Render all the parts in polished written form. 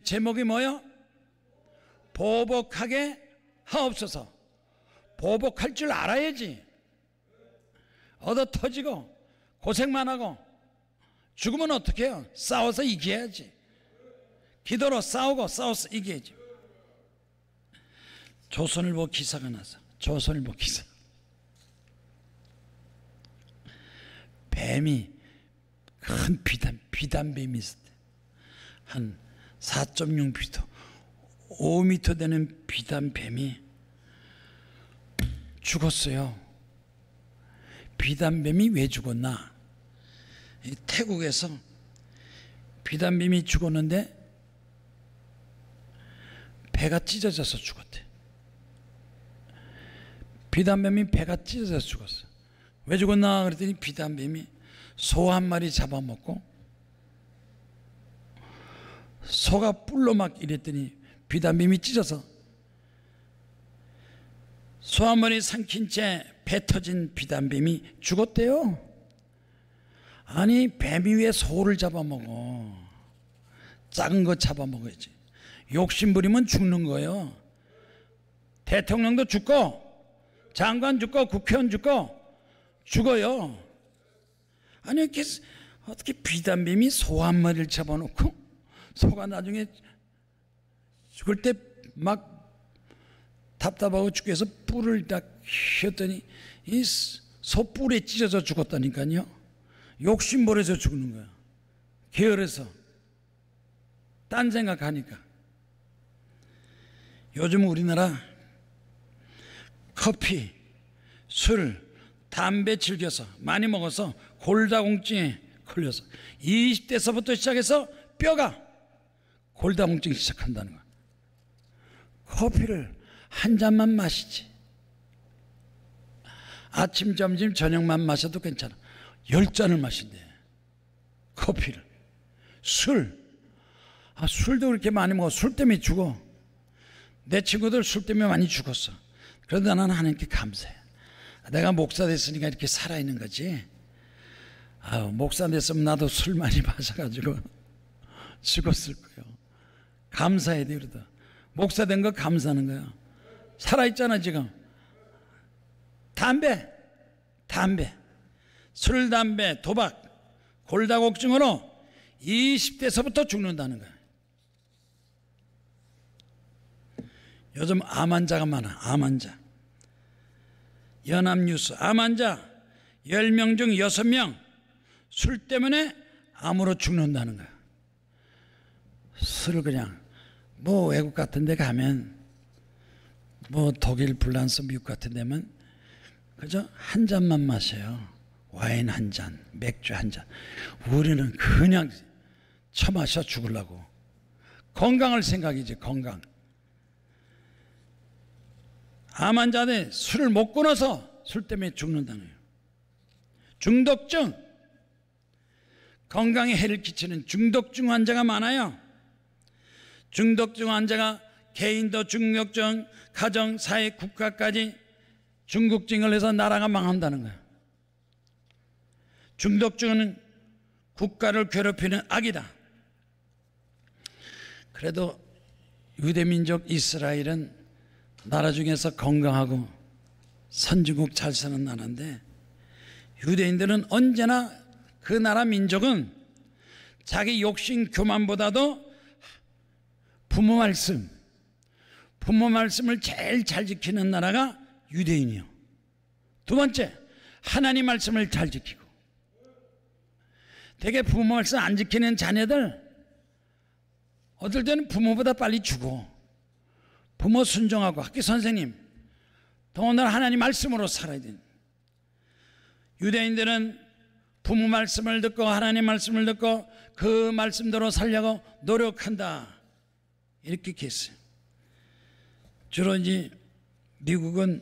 제목이 뭐요? 보복하게 하옵소서. 보복할 줄 알아야지. 얻어 터지고 고생만 하고 죽으면 어떻게 해요? 싸워서 이겨야지. 기도로 싸우고 싸워서 이겨야지. 조선일보 기사가 나서, 조선일보 기사, 뱀이, 큰 비단뱀이 있었대. 한 4.6m 5m 되는 비단뱀이 죽었어요. 비단뱀이 왜 죽었나? 태국에서 비단뱀이 죽었는데 배가 찢어져서 죽었대. 비단뱀이 배가 찢어져서 죽었어. 왜 죽었나 그랬더니 비단뱀이 소 한 마리 잡아먹고 소가 뿔로 막 이랬더니 비단뱀이 찢어서 소 한 마리 삼킨 채 배 터진 비단뱀이 죽었대요. 아니, 뱀이 왜 소를 잡아먹어? 작은 거 잡아먹어야지. 욕심 부리면 죽는 거예요. 대통령도 죽고 장관 죽고 국회의원 죽고 죽어요. 아니, 이렇게 어떻게 비단뱀이 소 한 마리를 잡아놓고 소가 나중에 죽을 때 막 답답하고 죽겠어 뿔을 딱 휘었더니 이 소 뿔에 찢어져 죽었다니까요. 욕심부려서 죽는 거야. 게으르서 딴 생각하니까. 요즘 우리나라 커피, 술, 담배 즐겨서 많이 먹어서 골다공증에 걸려서 20대서부터 시작해서 뼈가 골다공증이 시작한다는 거야. 커피를 한 잔만 마시지. 아침, 점심, 저녁만 마셔도 괜찮아. 10잔을 마신대. 커피를. 술. 술도 그렇게 많이 먹어. 술 때문에 죽어. 내 친구들 술 때문에 많이 죽었어. 그런데 나는 하나님께 감사해. 내가 목사 됐으니까 이렇게 살아있는 거지. 목사 됐으면 나도 술 많이 마셔가지고 죽었을 거예요. 감사해야 돼. 그러다 목사 된 거 감사하는 거야. 살아있잖아 지금. 담배, 술, 담배, 도박, 골다공증으로 20대서부터 죽는다는 거야. 요즘 암 환자가 많아. 암 환자. 연합뉴스 암 환자 10명 중 6명 술 때문에 암으로 죽는다는 거야. 술을 그냥 뭐 외국 같은 데 가면 뭐 독일, 프랑스, 미국 같은 데면 그저 한 잔만 마셔요. 와인 한 잔, 맥주 한 잔. 우리는 그냥 처마셔 죽으려고. 건강을 생각이지, 건강. 암 환자들 술을 못 끊어서 술 때문에 죽는다는 거예요. 중독증, 건강에 해를 끼치는 중독증 환자가 많아요. 중독증 환자가 개인도 중독증, 가정, 사회, 국가까지 중독증을 해서 나라가 망한다는 거예요. 중독증은 국가를 괴롭히는 악이다. 그래도 유대민족 이스라엘은 나라 중에서 건강하고 선진국 잘 사는 나라인데, 유대인들은 언제나 그 나라 민족은 자기 욕심 교만보다도 부모 말씀을 제일 잘 지키는 나라가 유대인이요. 두 번째, 하나님 말씀을 잘 지키고. 되게 부모 말씀 안 지키는 자녀들 어떨 때는 부모보다 빨리 죽어. 부모 순종하고 학교 선생님 오늘 하나님 말씀으로 살아야 돼. 유대인들은 부모 말씀을 듣고 하나님 말씀을 듣고 그 말씀대로 살려고 노력한다, 이렇게 했어요. 주로 이제 미국은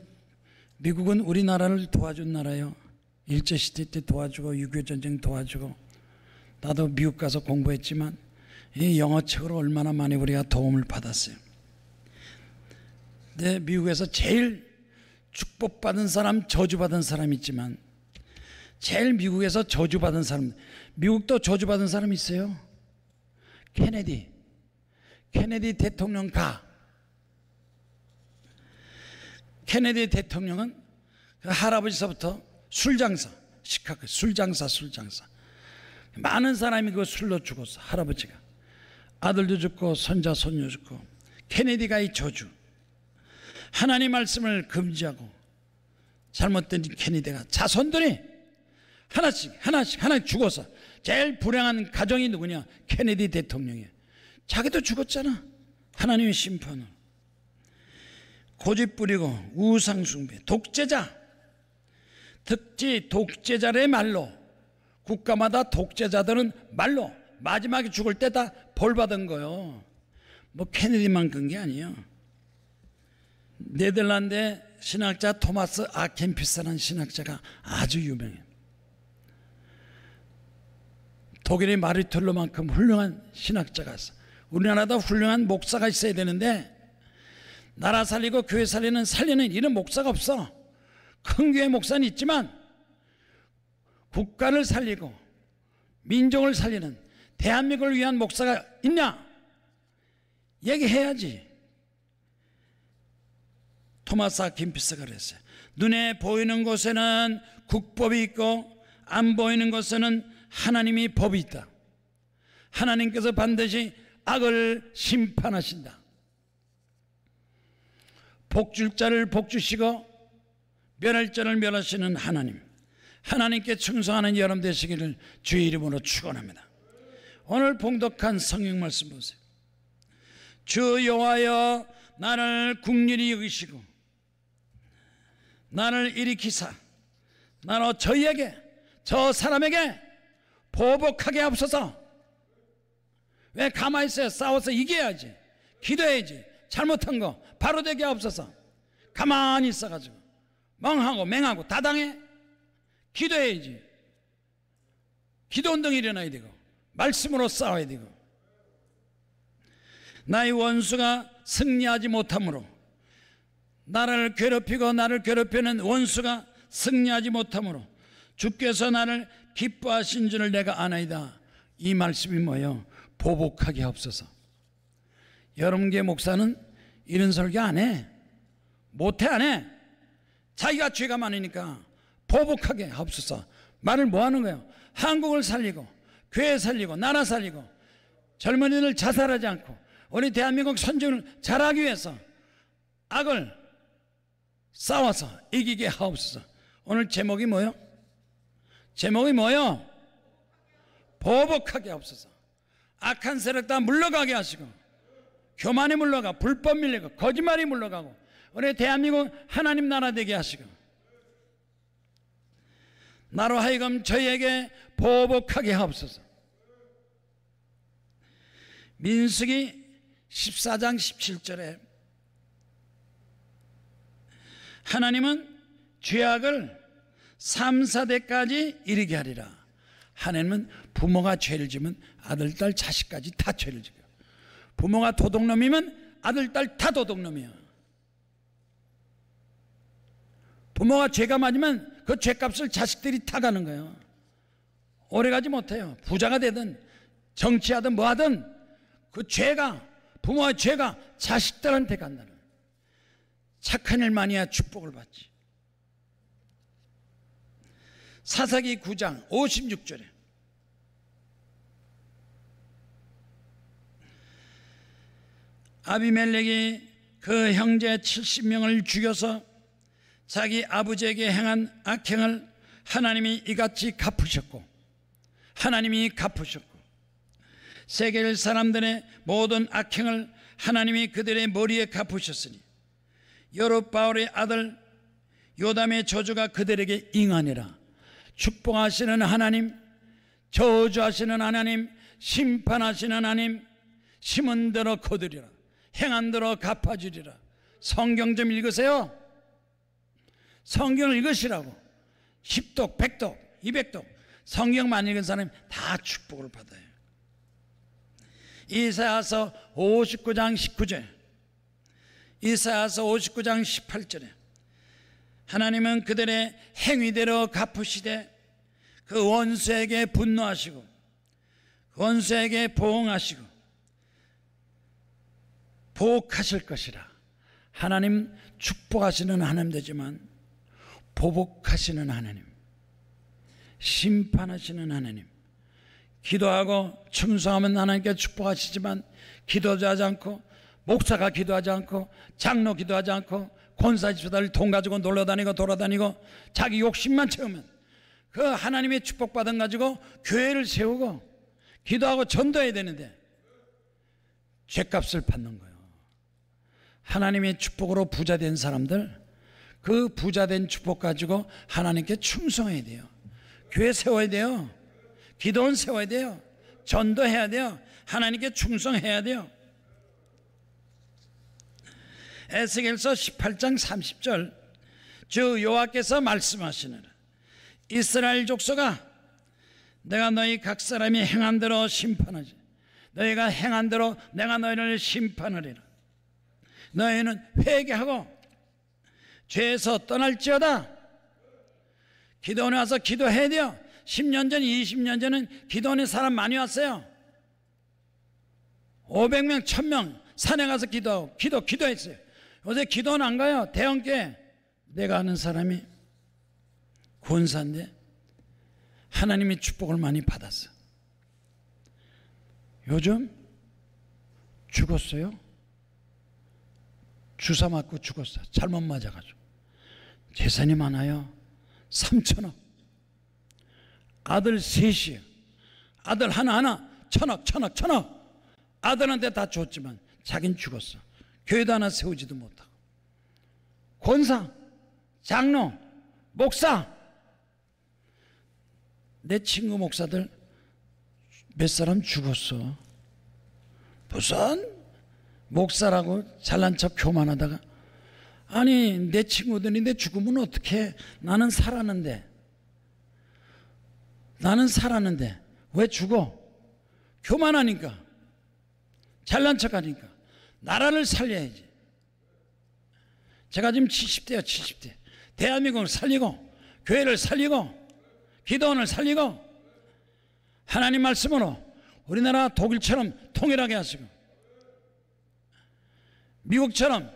우리나라를 도와준 나라예요. 일제시대 때 도와주고 6.25 전쟁 도와주고. 나도 미국 가서 공부했지만 이 영어책으로 얼마나 많이 우리가 도움을 받았어요. 근데 미국에서 제일 축복받은 사람, 저주받은 사람 있지만 제일 미국에서 저주받은 사람, 미국도 저주받은 사람 있어요. 케네디 대통령 가. 케네디 대통령은 그 할아버지서부터 술장사, 시카고 술장사. 많은 사람이 그 술로 죽었어. 할아버지가. 아들도 죽고 손자 손녀 죽고. 케네디가 이 저주, 하나님 말씀을 금지하고 잘못된 케네디가 자손들이 하나씩 죽어서 제일 불행한 가정이 누구냐? 케네디 대통령이에요. 자기도 죽었잖아. 하나님의 심판으로. 고집 부리고 우상 숭배, 독재자, 특히 독재자의 말로, 국가마다 독재자들은 말로 마지막에 죽을 때 다 벌 받은 거요. 뭐 케네디만 그런 게 아니에요. 네덜란드 신학자 토마스 아 캠피스라는 신학자가 아주 유명해요. 독일의 마리툴로만큼 훌륭한 신학자가 있어. 우리나라도 훌륭한 목사가 있어야 되는데 나라 살리고 교회 살리는 이런 목사가 없어. 큰 교회 목사는 있지만 국가를 살리고 민족을 살리는 대한민국을 위한 목사가 있냐? 얘기해야지. 토마스 아킨피스가 그랬어요. 눈에 보이는 곳에는 국법이 있고 안 보이는 곳에는 하나님이 법이 있다. 하나님께서 반드시 악을 심판하신다. 복줄 자를 복주시고 멸할 자를 멸하시는 하나님, 하나님께 충성하는 여러분 되시기를 주의 이름으로 축원합니다. 오늘 봉독한 성경 말씀 보세요. 주 여호와여 나를 긍휼히 여기시고 나를 일으키사 나로 저희에게 저 사람에게 보복하게 하옵소서. 왜 가만히 있어요? 싸워서 이겨야지. 기도해야지. 잘못한 거 바로 되게 하옵소서. 가만히 있어가지고 멍하고 맹하고 다당해? 기도해야지. 기도운동이 일어나야 되고 말씀으로 싸워야 되고. 나의 원수가 승리하지 못함으로, 나를 괴롭히고 나를 괴롭히는 원수가 승리하지 못함으로 주께서 나를 기뻐하신 줄을 내가 아나이다. 이 말씀이 뭐예요? 보복하게 하옵소서. 여러분께 목사는 이런 설교 안 해. 못해 안 해. 자기가 죄가 많으니까 보복하게 하옵소서. 말을 뭐 하는 거예요? 한국을 살리고 교회 살리고 나라 살리고 젊은이들 자살하지 않고 우리 대한민국 선진을 잘하기 위해서 악을 싸워서 이기게 하옵소서. 오늘 제목이 뭐요? 제목이 뭐요? 보복하게 하옵소서. 악한 세력 다 물러가게 하시고 교만이 물러가 불법 밀리고 거짓말이 물러가고 우리 대한민국 하나님 나라 되게 하시고 나로 하여금 저희에게 보복하게 하옵소서. 민수기 14장 17절에 하나님은 죄악을 3, 4대까지 이르게 하리라. 하나님은 부모가 죄를 지면 아들, 딸, 자식까지 다 죄를 지어요. 부모가 도둑놈이면 아들, 딸 다 도둑놈이야. 부모가 죄가 많으면 그 죄값을 자식들이 타가는 거예요. 오래가지 못해요. 부자가 되든 정치하든 뭐하든 그 죄가, 부모의 죄가 자식들한테 간다는 거예요. 착한 일만이야 축복을 받지. 사사기 9장 56절에 아비멜렉이 그 형제 70명을 죽여서 자기 아버지에게 행한 악행을 하나님이 이같이 갚으셨고 하나님이 갚으셨고 세계 사람들의 모든 악행을 하나님이 그들의 머리에 갚으셨으니 여룹바알의 아들 요담의 저주가 그들에게 응하니라. 축복하시는 하나님, 저주하시는 하나님, 심판하시는 하나님, 심은 대로 거두리라, 행한 대로 갚아주리라. 성경 좀 읽으세요. 성경을 읽으시라고. 10독, 100독, 200독 성경만 읽은 사람이 다 축복을 받아요. 이사야서 59장 19절, 이사야서 59장 18절에 하나님은 그들의 행위대로 갚으시되 그 원수에게 분노하시고 원수에게 보응하시고 보복하실 것이라. 하나님 축복하시는 하나님 되지만 보복하시는 하나님, 심판하시는 하나님. 기도하고 충성하면 하나님께 축복하시지만 기도도 하지 않고, 목사가 기도하지 않고, 장로 기도하지 않고, 권사 집사들 돈 가지고 놀러다니고 돌아다니고 자기 욕심만 채우면 그 하나님의 축복받은 가지고 교회를 세우고 기도하고 전도해야 되는데 죗값을 받는 거예요. 하나님의 축복으로 부자된 사람들, 그 부자된 축복 가지고 하나님께 충성해야 돼요. 교회 세워야 돼요. 기도원 세워야 돼요. 전도해야 돼요. 하나님께 충성해야 돼요. 에스겔서 18장 30절, 주 여호와께서 말씀하시느라 이스라엘 족속아, 내가 너희 각 사람이 행한 대로 심판하지. 너희가 행한 대로 내가 너희를 심판하리라. 너희는 회개하고 죄에서 떠날지어다. 기도원에 와서 기도해야 돼요. 10년 전, 20년 전은 기도원에 사람 많이 왔어요. 500명, 1000명 산에 가서 기도하고 기도했어요. 요새 기도는 안 가요. 대형교회 내가 아는 사람이 권사인데 하나님의 축복을 많이 받았어. 요즘 죽었어요. 주사 맞고 죽었어. 잘못 맞아가지고. 재산이 많아요. 3천억. 아들 셋이에요. 아들 하나하나 천억. 아들한테 다 줬지만 자긴 죽었어. 교회도 하나 세우지도 못하고. 권사, 장로, 목사. 내 친구 목사들 몇 사람 죽었어. 무슨 목사라고 잘난 척 교만하다가, 아니 내 친구들인데 죽으면 어떡해. 나는 살았는데 왜 죽어? 교만하니까, 잘난 척하니까. 나라를 살려야지. 제가 지금 70대야 70대. 대한민국을 살리고 교회를 살리고 기도원을 살리고 하나님 말씀으로 우리나라 독일처럼 통일하게 하시고 미국처럼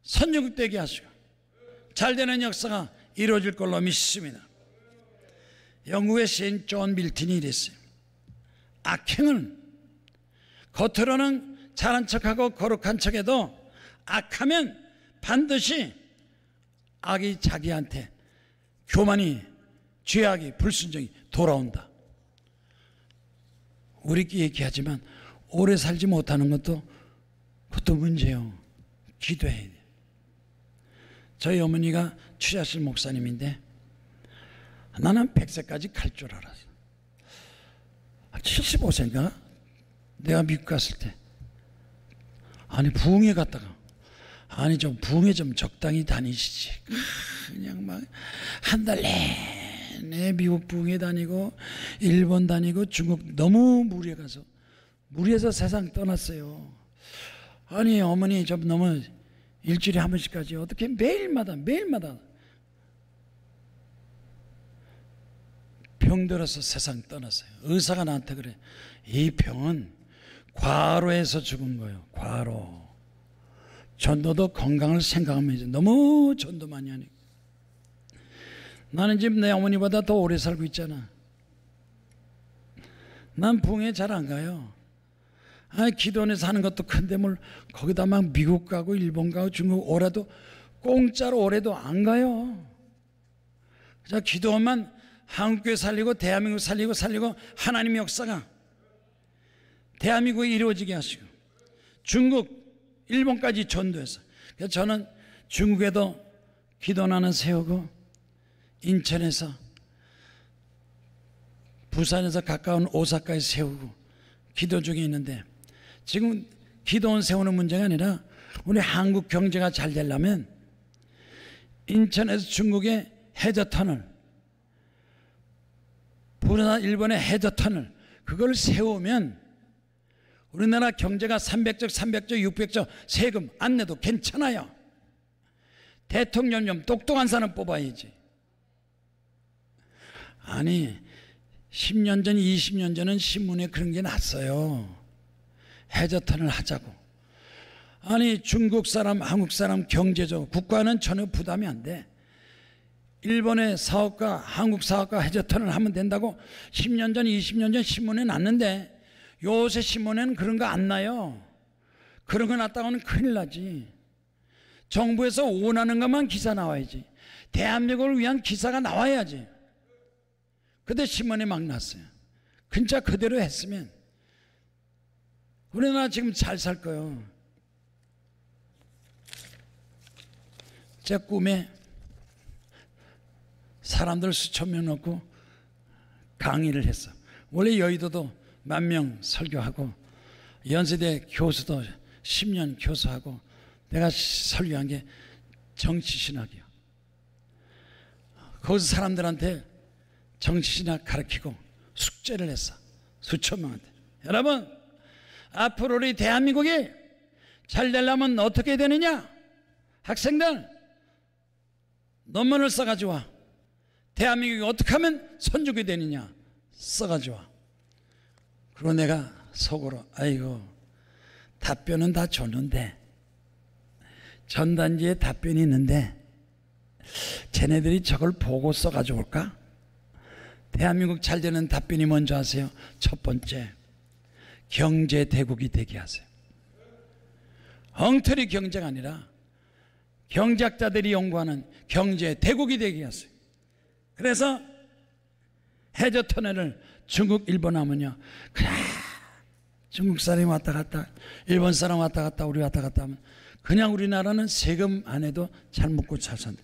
선진국 되게 하시고 잘되는 역사가 이루어질 걸로 믿습니다. 영국의 시인 존 밀턴이 이랬어요. 악행은 겉으로는 잘한 척하고 거룩한 척해도 악하면 반드시 악이 자기한테, 교만이, 죄악이, 불순종이 돌아온다. 우리끼리 얘기하지만 오래 살지 못하는 것도 그것도 문제예요. 기도해야 돼. 저희 어머니가 취하실 목사님인데 나는 100세까지 갈 줄 알았어. 75세인가? 내가 미국 갔을 때, 아니 부흥회 갔다가, 아니 좀 부흥회 좀 적당히 다니시지. 그냥 막 한 달 내내 미국 부흥회 다니고 일본 다니고 중국 너무 무리해가서 무리해서 세상 떠났어요. 아니 어머니 좀 너무 일주일에 한 번씩까지 어떻게 매일마다 병들어서 세상 떠났어요. 의사가 나한테 그래. 이 병은 과로에서 죽은 거예요. 과로. 전도도 건강을 생각하면서 너무 전도 많이 하니까. 나는 지금 내 어머니보다 더 오래 살고 있잖아. 난 부흥회 잘 안 가요. 아니 기도원에 사는 것도 큰데 뭘 거기다 막 미국 가고 일본 가고 중국 올해도 공짜로 올해도 안 가요. 그냥 기도원만 한국교회 살리고 대한민국 살리고 하나님의 역사가 대한민국에 이루어지게 하시고 중국, 일본까지 전도해서. 그래서 저는 중국에도 기도원을 세우고 인천에서, 부산에서 가까운 오사카에 세우고 기도 중에 있는데, 지금 기도원 세우는 문제가 아니라 우리 한국 경제가 잘 되려면 인천에서 중국의 해저터널, 부산 일본의 해저터널, 그걸 세우면 우리나라 경제가 300조 600조 세금 안 내도 괜찮아요. 대통령 좀 똑똑한 사람 뽑아야지. 아니 10년 전 20년 전은 신문에 그런 게 났어요. 해저터널 하자고. 아니 중국 사람, 한국 사람 경제적 국가는 전혀 부담이 안 돼. 일본의 사업가, 한국 사업가 해저턴을 하면 된다고 10년 전, 20년 전 신문에 났는데 요새 신문에는 그런 거 안 나요. 그런 거 났다고는 큰일 나지. 정부에서 원하는 것만 기사 나와야지. 대한민국을 위한 기사가 나와야지. 근데 신문에 막 났어요. 진짜 그대로 했으면 우리나라 지금 잘 살 거예요. 제 꿈에 사람들 수천 명 넣고 강의를 했어. 원래 여의도도 10,000명 설교하고 연세대 교수도 10년 교수하고 내가 설교한 게 정치신학이야. 거기서 사람들한테 정치신학 가르치고 숙제를 했어. 수천 명한테. 여러분, 앞으로 우리 대한민국이 잘 되려면 어떻게 되느냐? 학생들 논문을 써가지고 와. 대한민국이 어떻게 하면 선주국이 되느냐 써가지고 와. 그리고 내가 속으로 아이고 답변은 다 줬는데 전단지에 답변이 있는데 쟤네들이 저걸 보고 써가지고 올까? 대한민국 잘 되는 답변이 뭔지 아세요? 첫 번째, 경제 대국이 되게 하세요. 엉터리 경제가 아니라 경제학자들이 연구하는 경제 대국이 되게 하세요. 그래서 해저터널을 중국, 일본 하면요, 그래 중국 사람이 왔다 갔다, 일본 사람 왔다 갔다, 우리 왔다 갔다 하면 그냥 우리나라는 세금 안 해도 잘 먹고 잘 산다.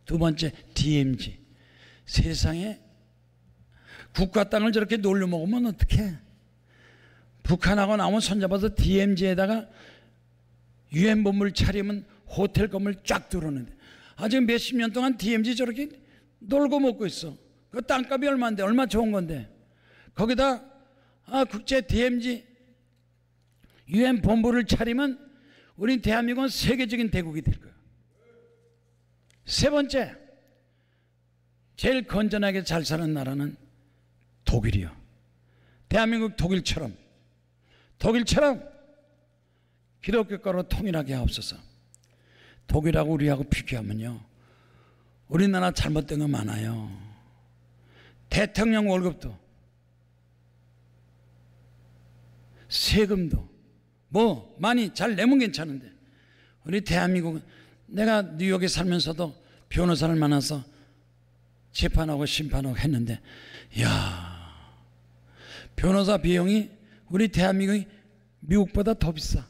두 번째, DMZ. 세상에 국가 땅을 저렇게 놀려 먹으면 어떡해? 북한하고 나오면 손잡아서 DMZ에다가 유엔 본부를 차리면 호텔 건물 쫙 들어오는데 아직 몇십 년 동안 DMZ 저렇게 놀고 먹고 있어. 그 땅값이 얼마인데, 얼마 좋은 건데. 거기다 국제 DMZ 유엔 본부를 차리면 우리 대한민국은 세계적인 대국이 될 거야. 세 번째, 제일 건전하게 잘 사는 나라는 독일이요. 대한민국 독일처럼 기독교가로 통일하게 하옵소서. 독일하고 우리하고 비교하면요, 우리나라 잘못된 거 많아요. 대통령 월급도, 세금도 뭐 많이 잘 내면 괜찮은데 우리 대한민국은, 내가 뉴욕에 살면서도 변호사를 만나서 재판하고 심판하고 했는데, 이야, 변호사 비용이 우리 대한민국이 미국보다 더 비싸.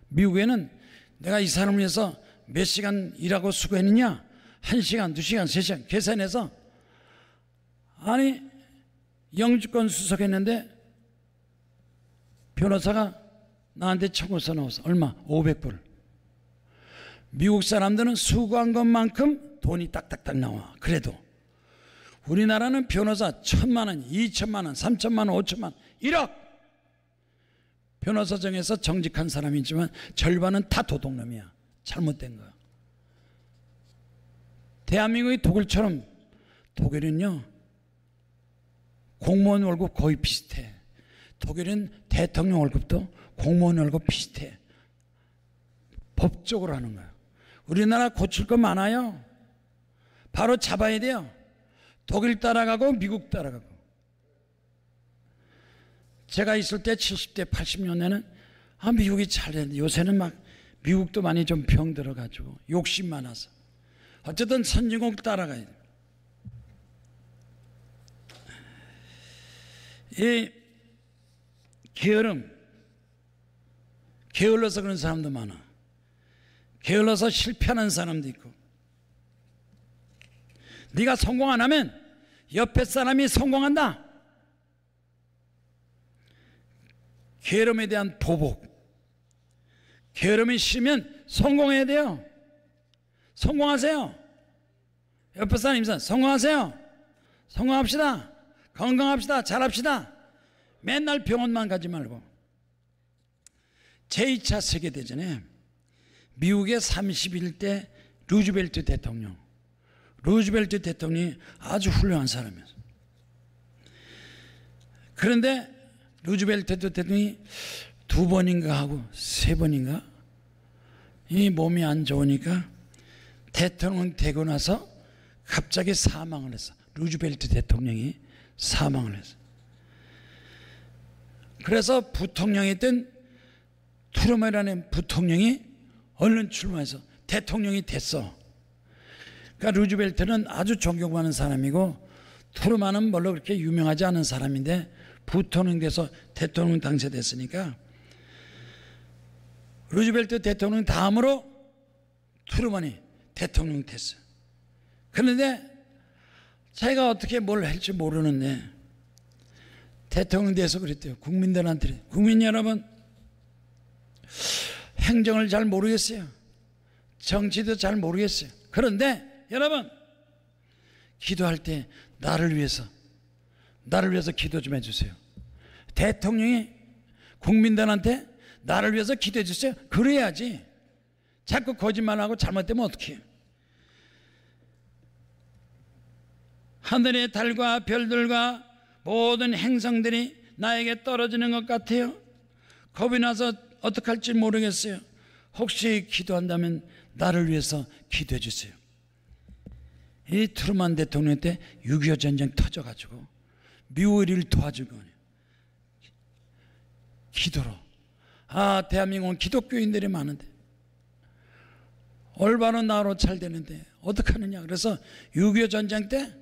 미국에는 내가 이 사람을 위해서 몇 시간 일하고 수고했느냐, 1시간, 2시간, 3시간 계산해서, 아니 영주권 수석했는데 변호사가 나한테 청구서 넣었어. 얼마? 500불. 미국 사람들은 수고한 것만큼 돈이 딱딱딱 나와. 그래도 우리나라는 변호사 1,000만 원, 2천만 원, 3천만 원, 5천만 원, 1억. 변호사 정에서 정직한 사람이지만 절반은 다 도둑놈이야. 잘못된 거야. 대한민국이 독일처럼, 독일은요 공무원 월급 거의 비슷해. 독일은 대통령 월급도 공무원 월급 비슷해. 법적으로 하는 거야. 우리나라 고칠 거 많아요. 바로 잡아야 돼요. 독일 따라가고 미국 따라가고. 제가 있을 때 70대 80년대는 미국이 잘 됐는데 요새는 막 미국도 많이 좀 병 들어가지고 욕심 많아서 어쨌든 선진국 따라가야 돼. 이 게을러서 그런 사람도 많아. 게을러서 실패하는 사람도 있고. 네가 성공 안 하면 옆에 사람이 성공한다. 게으름에 대한 보복. 게으름이 싫으면 성공해야 돼요. 성공하세요. 옆에 사람이 성공하세요. 성공합시다. 건강합시다. 잘합시다. 맨날 병원만 가지 말고. 제2차 세계대전에 미국의 31대 루즈벨트 대통령이 아주 훌륭한 사람이었어요. 그런데 루즈벨트 대통령이 2번인가 하고 3번인가 이 몸이 안 좋으니까 대통령 되고 나서 갑자기 사망을 했어. 루즈벨트 대통령이 사망을 했어. 그래서 부통령이 된 트루먼이라는 부통령이 얼른 출마해서 대통령이 됐어. 그러니까 루즈벨트는 아주 존경받는 사람이고 트루먼은 별로 그렇게 유명하지 않은 사람인데 부통령 돼서 대통령 당선됐으니까 루즈벨트 대통령 다음으로 트루먼이 대통령 됐어. 그런데 자기가 어떻게 뭘 할지 모르는데 대통령 돼서 그랬대요. 국민들한테, 국민 여러분, 행정을 잘 모르겠어요. 정치도 잘 모르겠어요. 그런데 여러분, 기도할 때 나를 위해서 기도 좀 해주세요. 대통령이 국민들한테 나를 위해서 기도해 주세요. 그래야지. 자꾸 거짓말하고 잘못되면 어떡해요. 하늘의 달과 별들과 모든 행성들이 나에게 떨어지는 것 같아요. 겁이 나서 어떡할지 모르겠어요. 혹시 기도한다면 나를 위해서 기도해 주세요. 이 트루먼 대통령 때 6.25 전쟁 터져가지고 미국을 도와주고 기도로. 대한민국은 기독교인들이 많은데 올바른 나라로 잘 되는데 어떡하느냐. 그래서 6.25 전쟁 때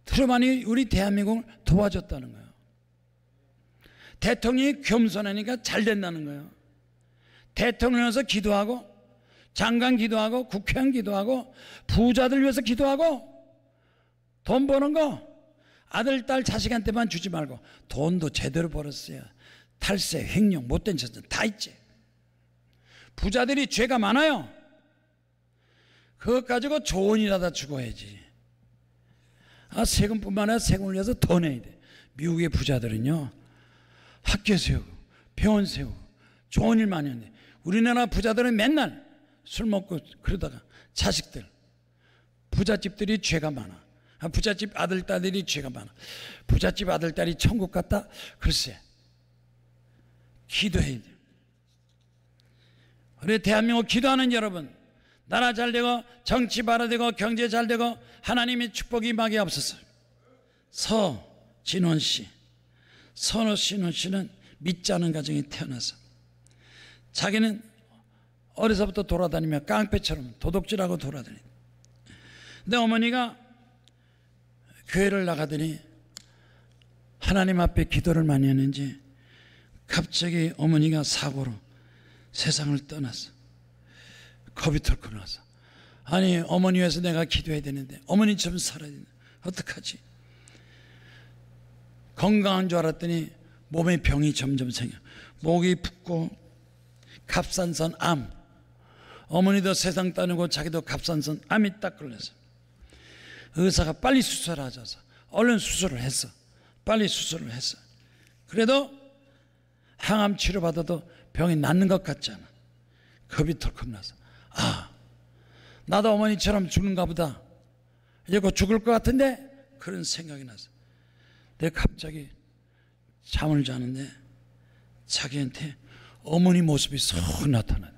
트루먼이 우리 대한민국을 도와줬다는 거예요. 대통령이 겸손하니까 잘 된다는 거예요. 대통령에서 기도하고 장관 기도하고 국회의원 기도하고 부자들 위해서 기도하고 돈 버는 거 아들, 딸, 자식한테만 주지 말고 돈도 제대로 벌었어요. 탈세, 횡령, 못된 짓 다 있지. 부자들이 죄가 많아요. 그것 가지고 좋은 일하다 죽어야지. 세금뿐만 아니라 세금을 내서 더 내야 돼. 미국의 부자들은요, 학교 세우고 병원 세우고 좋은 일 많이 하는데 우리나라 부자들은 맨날 술 먹고 그러다가 자식들, 부잣집들이 죄가 많아. 부잣집 아들, 딸들이 죄가 많아. 부잣집 아들, 딸이 천국 갔다? 글쎄, 기도해야 돼. 우리 대한민국 기도하는 여러분, 나라 잘 되고 정치 발화되고 경제 잘 되고 하나님의 축복이 임하게 없어서. 서진원 씨, 서진원 씨는 믿지 않은 가정에 태어나서 자기는 어려서부터 돌아다니며 깡패처럼 도둑질하고 돌아다니다. 근데 어머니가 교회를 나가더니 하나님 앞에 기도를 많이 했는지 갑자기 어머니가 사고로 세상을 떠났어. 겁이 털고 나서. 아니, 어머니 위해서 내가 기도해야 되는데 어머니처럼 살아야 되는데 어떡하지? 건강한 줄 알았더니 몸에 병이 점점 생겨. 목이 붓고 갑상선 암. 어머니도 세상 따르고 자기도 갑상선 암이 딱 걸려서 의사가 빨리 수술하자서 얼른 수술을 했어. 빨리 수술을 했어. 그래도 항암 치료받아도 병이 낫는 것 같지 않아. 겁이 덜컥 나서 나도 어머니처럼 죽는가 보다. 이제 곧 죽을 것 같은데 그런 생각이 나서 내가 갑자기 잠을 자는데 자기한테 어머니 모습이 쏙 나타나요.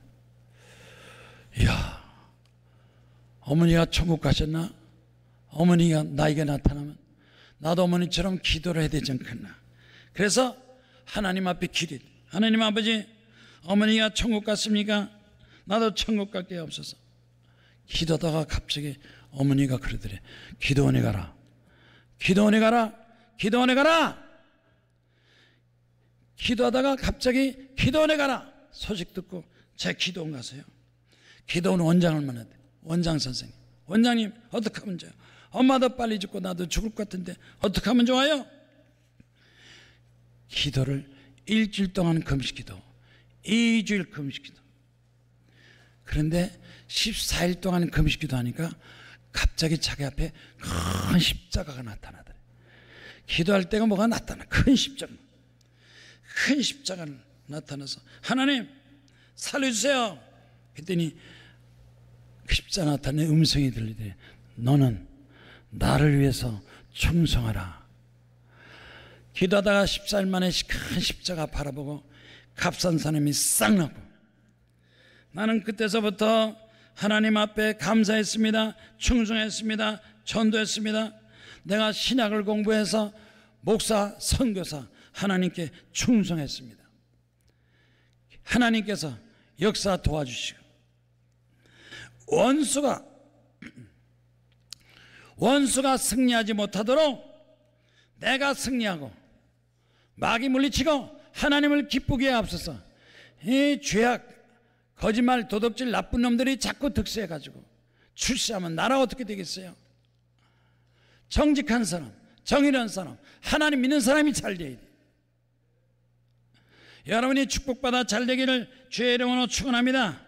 이야, 어머니가 천국 가셨나? 어머니가 나에게 나타나면 나도 어머니처럼 기도를 해야 되지 않겠나. 그래서 하나님 앞에 기도해. 하나님 아버지, 어머니가 천국 갔습니까? 나도 천국 갈게 없어서. 기도하다가 갑자기 어머니가 그러더래. 기도원에 가라. 기도원에 가라. 기도원에 가라. 기도하다가 갑자기 기도원에 가라. 소식 듣고 제 기도원 가세요. 기도원 원장을 만났대. 원장 선생님. 원장님, 어떻게 하면 좋아요? 엄마도 빨리 죽고 나도 죽을 것 같은데 어떻게 하면 좋아요? 기도를 일주일 동안 금식기도, 2주일 금식기도. 그런데 14일 동안 금식기도 하니까 갑자기 자기 앞에 큰 십자가가 나타나더래. 기도할 때가 뭐가 나타나? 큰 십자가. 큰 십자가가 나타나서 하나님 살려주세요. 그랬더니 십자가 나타나는 음성이 들리더래. 너는 나를 위해서 충성하라. 기도하다가 14일 만에 큰 십자가 바라보고 갑상선암이 싹 나고 나는 그때서부터 하나님 앞에 감사했습니다. 충성했습니다. 전도했습니다. 내가 신약을 공부해서 목사, 선교사 하나님께 충성했습니다. 하나님께서 역사 도와주시고 원수가 승리하지 못하도록 내가 승리하고 마귀 물리치고 하나님을 기쁘게 앞서서 이 죄악, 거짓말, 도덕질, 나쁜 놈들이 자꾸 득세해가지고 출세하면 나라 어떻게 되겠어요? 정직한 사람, 정의로운 사람, 하나님 믿는 사람이 잘 돼야 돼. 여러분이 축복받아 잘 되기를 주의 이름으로 축원합니다.